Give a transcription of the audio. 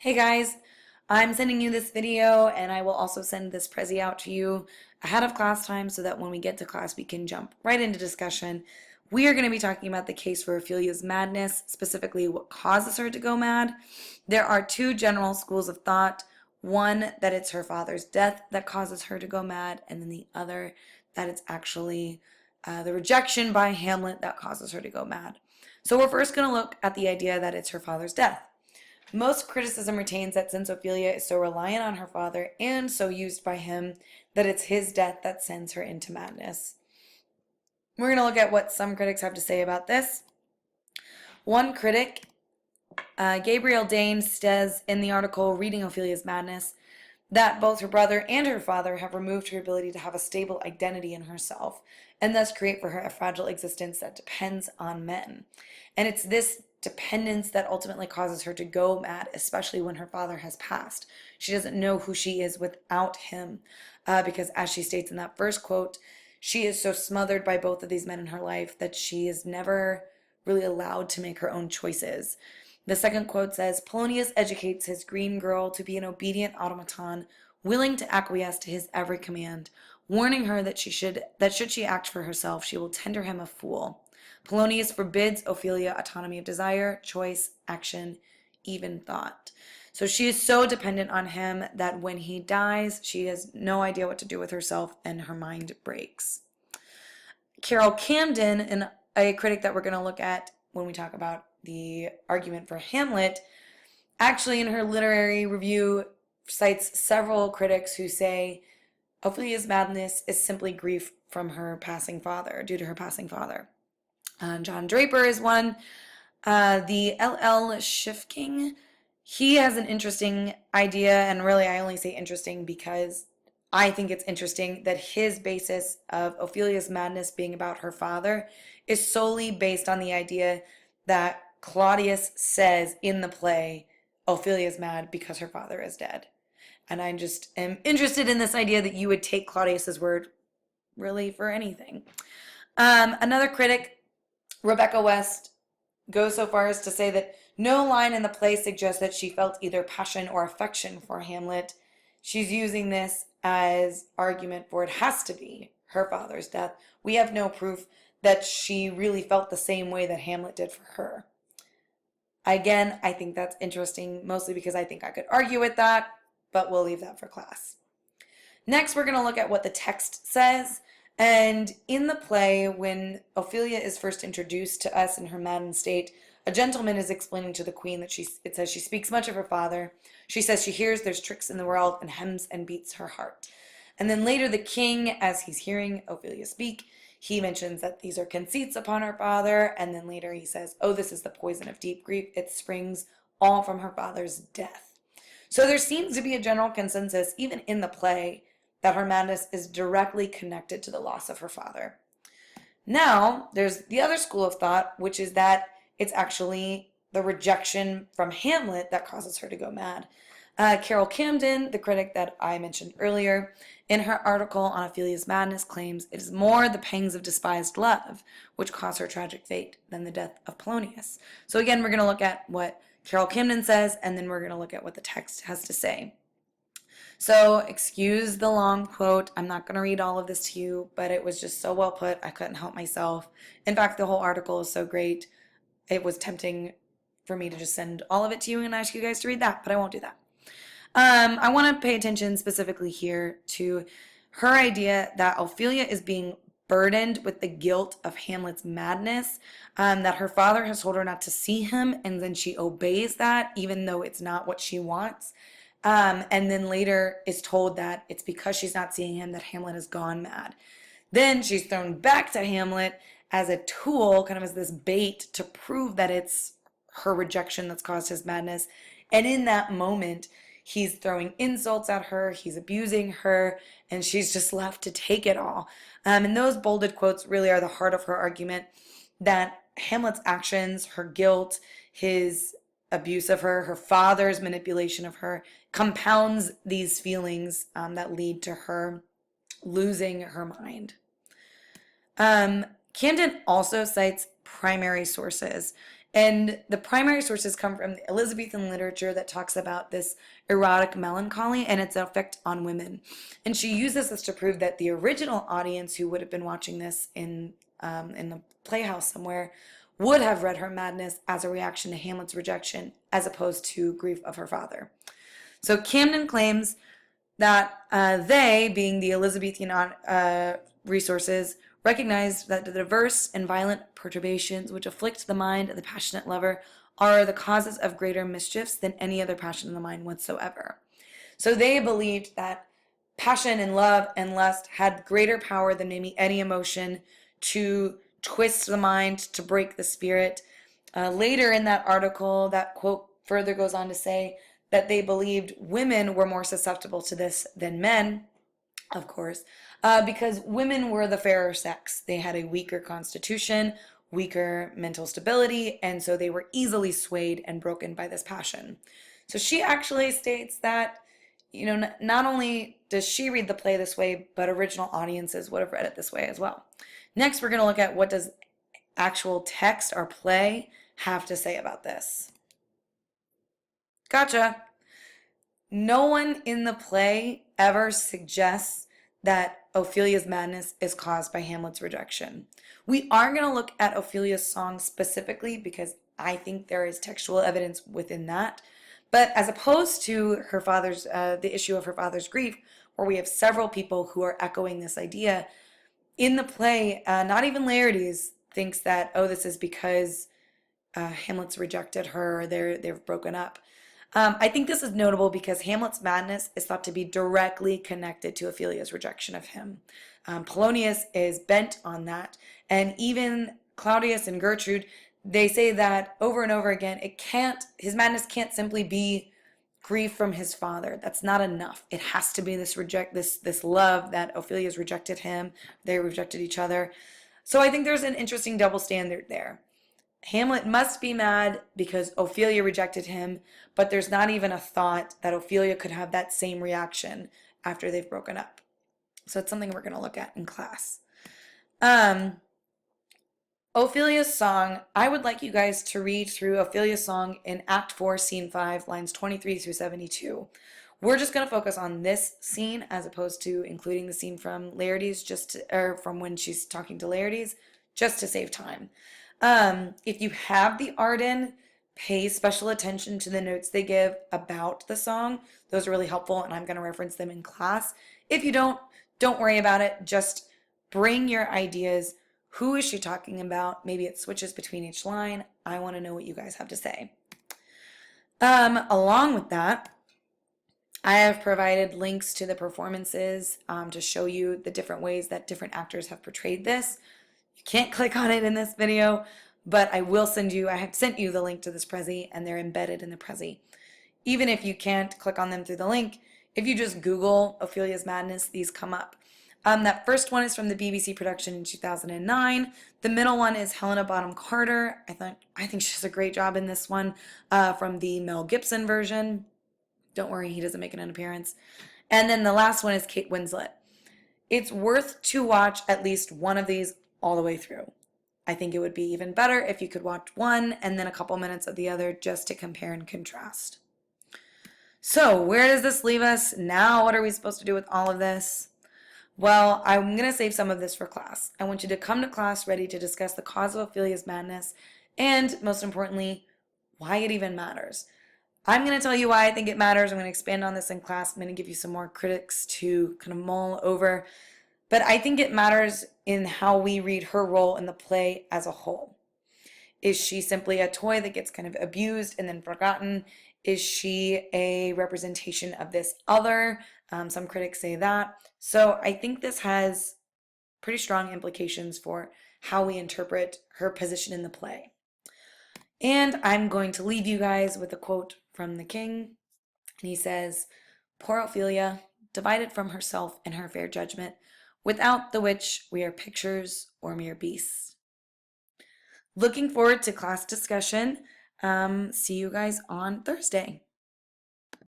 Hey guys, I'm sending you this video and I will also send this Prezi out to you ahead of class time so that when we get to class we can jump right into discussion. We are going to be talking about the case for Ophelia's madness, specifically what causes her to go mad. There are two general schools of thought. One, that it's her father's death that causes her to go mad, and then the other, that it's actually the rejection by Hamlet that causes her to go mad. So we're first going to look at the idea that it's her father's death. Most criticism retains that since Ophelia is so reliant on her father and so used by him, that it's his death that sends her into madness. We're going to look at what some critics have to say about this. One critic, Gabriel Dane, says in the article Reading Ophelia's Madness that both her brother and her father have removed her ability to have a stable identity in herself and thus create for her a fragile existence that depends on men. And it's this dependence that ultimately causes her to go mad, especially when her father has passed. She doesn't know who she is without him because, as she states in that first quote, she is so smothered by both of these men in her life that she is never really allowed to make her own choices. The second quote says, Polonius educates his green girl to be an obedient automaton, willing to acquiesce to his every command, warning her that should she act for herself, she will tender him a fool. Polonius forbids Ophelia autonomy of desire, choice, action, even thought. So she is so dependent on him that when he dies, she has no idea what to do with herself and her mind breaks. Carol Camden, and a critic that we're going to look at when we talk about the argument for Hamlet, actually in her literary review cites several critics who say Ophelia's madness is simply grief from her passing father, due to her passing father. John Draper is one. The L.L. Schiffking, he has an interesting idea, and really I only say interesting because I think it's interesting that his basis of Ophelia's madness being about her father is solely based on the idea that Claudius says in the play, Ophelia's mad because her father is dead. And I just am interested in this idea that you would take Claudius's word really for anything. Another critic, Rebecca West, goes so far as to say that no line in the play suggests that she felt either passion or affection for Hamlet. She's using this as argument for it has to be her father's death. We have no proof that she really felt the same way that Hamlet did for her. Again, I think that's interesting, mostly because I think I could argue with that, but we'll leave that for class. Next, we're going to look at what the text says. And in the play, when Ophelia is first introduced to us in her maddened state, a gentleman is explaining to the queen that it says she speaks much of her father. She says she hears there's tricks in the world and hems and beats her heart. And then later the king, as he's hearing Ophelia speak, he mentions that these are conceits upon her father. And then later he says, oh, this is the poison of deep grief. It springs all from her father's death. So there seems to be a general consensus, even in the play, that her madness is directly connected to the loss of her father. Now, there's the other school of thought, which is that it's actually the rejection from Hamlet that causes her to go mad. Carol Camden, the critic that I mentioned earlier, in her article on Ophelia's madness claims it is more the pangs of despised love which cause her tragic fate than the death of Polonius. So again, we're going to look at what Carol Camden says, and then we're going to look at what the text has to say. So excuse the long quote. I'm not going to read all of this to you, but it was just so well put, I couldn't help myself. In fact, the whole article is so great, it was tempting for me to just send all of it to you and ask you guys to read that, but I won't do that. I want to pay attention specifically here to her idea that Ophelia is being burdened with the guilt of Hamlet's madness, that her father has told her not to see him, and then she obeys that even though it's not what she wants. And then later is told that it's because she's not seeing him that Hamlet has gone mad. Then she's thrown back to Hamlet as a tool, kind of as this bait to prove that it's her rejection that's caused his madness. And in that moment, he's throwing insults at her, he's abusing her, and she's just left to take it all. And those bolded quotes really are the heart of her argument that Hamlet's actions, her guilt, his abuse of her, her father's manipulation of her, compounds these feelings that lead to her losing her mind. Camden also cites primary sources And the primary sources come from the Elizabethan literature that talks about this erotic melancholy and its effect on women. And she uses this to prove that the original audience who would have been watching this in the playhouse somewhere would have read her madness as a reaction to Hamlet's rejection as opposed to grief of her father. So Camden claims that they, being the Elizabethan resources, recognized that the diverse and violent perturbations which afflict the mind of the passionate lover are the causes of greater mischiefs than any other passion in the mind whatsoever. So they believed that passion and love and lust had greater power than maybe any emotion to twist the mind, to break the spirit. Later in that article, that quote further goes on to say that they believed women were more susceptible to this than men, of course, because women were the fairer sex. They had a weaker constitution, weaker mental stability, and so they were easily swayed and broken by this passion. So she actually states that, not only does she read the play this way, but original audiences would have read it this way as well. Next, we're going to look at what does actual text or play have to say about this. Gotcha. No one in the play ever suggests that Ophelia's madness is caused by Hamlet's rejection. We are going to look at Ophelia's song specifically because I think there is textual evidence within that. But as opposed to her father's, the issue of her father's grief, where we have several people who are echoing this idea, in the play, not even Laertes thinks that, oh, this is because Hamlet's rejected her, or they've broken up. I think this is notable because Hamlet's madness is thought to be directly connected to Ophelia's rejection of him. Polonius is bent on that, and even Claudius and Gertrude, they say that over and over again, his madness can't simply be grief from his father. That's not enough. It has to be this love that Ophelia's rejected him, they rejected each other. So I think there's an interesting double standard there. Hamlet must be mad because Ophelia rejected him, but there's not even a thought that Ophelia could have that same reaction after they've broken up. So it's something we're going to look at in class. Ophelia's song, I would like you guys to read through Ophelia's song in Act 4, Scene 5, lines 23 through 72. We're just going to focus on this scene as opposed to including the scene from Laertes, or from when she's talking to Laertes, just to save time. If you have the Arden, pay special attention to the notes they give about the song. Those are really helpful, and I'm going to reference them in class. If you don't worry about it. Just bring your ideas. Who is she talking about? Maybe it switches between each line. I want to know what you guys have to say. Along with that, I have provided links to the performances to show you the different ways that different actors have portrayed this. You can't click on it in this video, but I have sent you the link to this Prezi, and they're embedded in the Prezi. Even if you can't click on them through the link, if you just Google Ophelia's Madness, these come up. That first one is from the BBC production in 2009. The middle one is Helena Bonham Carter. I think she does a great job in this one from the Mel Gibson version. Don't worry, he doesn't make an appearance. And then the last one is Kate Winslet. It's worth to watch at least one of these all the way through. I think it would be even better if you could watch one and then a couple minutes of the other just to compare and contrast. So where does this leave us now? What are we supposed to do with all of this? Well, I'm going to save some of this for class. I want you to come to class ready to discuss the cause of Ophelia's madness and, most importantly, why it even matters. I'm going to tell you why I think it matters. I'm going to expand on this in class. I'm going to give you some more critics to kind of mull over. But I think it matters in how we read her role in the play as a whole. Is she simply a toy that gets kind of abused and then forgotten? Is she a representation of this other? Some critics say that. So I think this has pretty strong implications for how we interpret her position in the play. And I'm going to leave you guys with a quote from the king. And he says, "Poor Ophelia, divided from herself and her fair judgment, without the which we are pictures or mere beasts." Looking forward to class discussion. See you guys on Thursday.